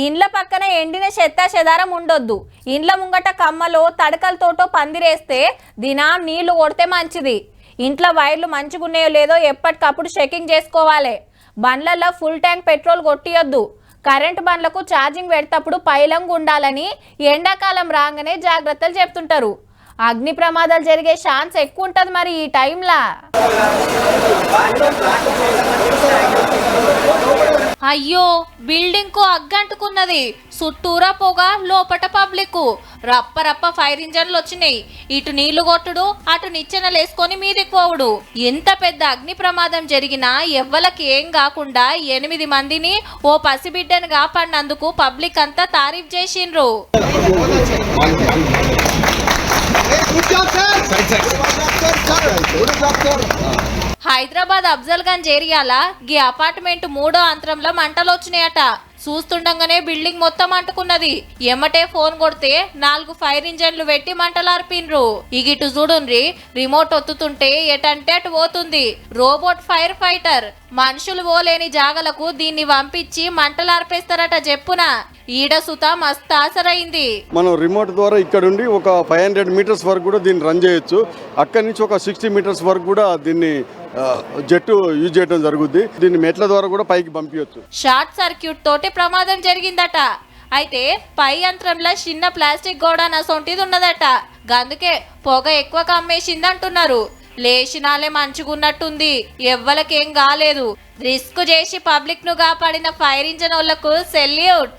ఇండ్ల పక్కన ఎండిన చెత్త చెదారం ఉండొద్దు. ఇండ్ల ముంగట కమ్మలో తడకలతోటో పందిరేస్తే దినం నీళ్లు కొడితే మంచిది. ఇంట్లో వైర్లు మంచిగున్నాయో లేదో ఎప్పటికప్పుడు చెకింగ్ చేసుకోవాలి. బండ్లలో ఫుల్ ట్యాంక్ పెట్రోల్ కొట్టియొద్దు. కరెంటు బండ్లకు ఛార్జింగ్ పెడతప్పుడు పైలంగా ఉండాలని ఎండాకాలం రాగానే జాగ్రత్తలు చెప్తుంటారు. అగ్ని ప్రమాదాలు జరిగే ఛాన్స్ ఎక్కువ ఉంటుంది మరి ఈ టైంలా. అయ్యో, బిల్డింగ్ కు అగ్గంటుకున్నది. చుట్టూరా పొగ, లోపట పబ్లిక్. రప్ప రప్ప ఫైర్ ఇంజన్లు వచ్చినాయి. ఇటు నీళ్లు కొట్టుడు, అటు నిచ్చెనలేసుకొని మీదికి పోవుడు. ఎంత పెద్ద అగ్ని ప్రమాదం జరిగినా ఎవ్వలకి ఏం కాకుండా 8 మందిని ఓ పసిబిడ్డను కాపాడినందుకు పబ్లిక్ అంతా తారీఫ్ చేసిండ్రు. హైదరాబాద్ అఫ్జల్గంజ్ ఏరియాల గీ అపార్ట్మెంట్ 3వ అంతరంలో మంటలు వచ్చినాయట. చూస్తుండగానే బిల్డింగ్ మొత్తం అంటుకున్నది. ఎమ్మటే ఫోన్ కొడితే 4 ఫైర్ ఇంజన్లు పెట్టి మంటలార్పిండ్రు. ఇగిటు చూడుండ్రి, రిమోట్ ఒత్తుతుంటే ఎటంటే అటు పోతుంది. Robot fire fighter. మనుషులు పోలేని జాగలకు దీన్ని పంపించి మంటలార్పేస్తారట. చెప్పునా ఈడ సుత మస్తు ఆసరైంది. మనం రిమోట్ ద్వారా ఇక్కడ ఉండి ఒక 500 మీటర్స్ వరకు కూడా దీన్ని రన్ చేయొచ్చు. అక్కడి నుంచి ఒక 60 మీటర్స్ వరకు కూడా దీన్ని జెట్ యూజ్ చేయడం జరుగుద్ది. దీన్ని మెట్ల ద్వారా కూడా పైకి పంపించవచ్చు. షార్ట్ సర్క్యూట్ తోటి ప్రమాదం జరిగిందట. అయితే పై యంత్రంలో చిన్న ప్లాస్టిక్ గోడన సొంటిది ఉన్నదట. గందుకే పొగ ఎక్కువ కమ్మేసింది అంటున్నారు. లేచినాలే మంచుకున్నట్టుంది. ఎవ్వలకేం కాలేదు. రిస్క్ చేసి పబ్లిక్ ను కాపాడిన ఫైర్ ఇంజన్ వాళ్లకు సెల్యూట్.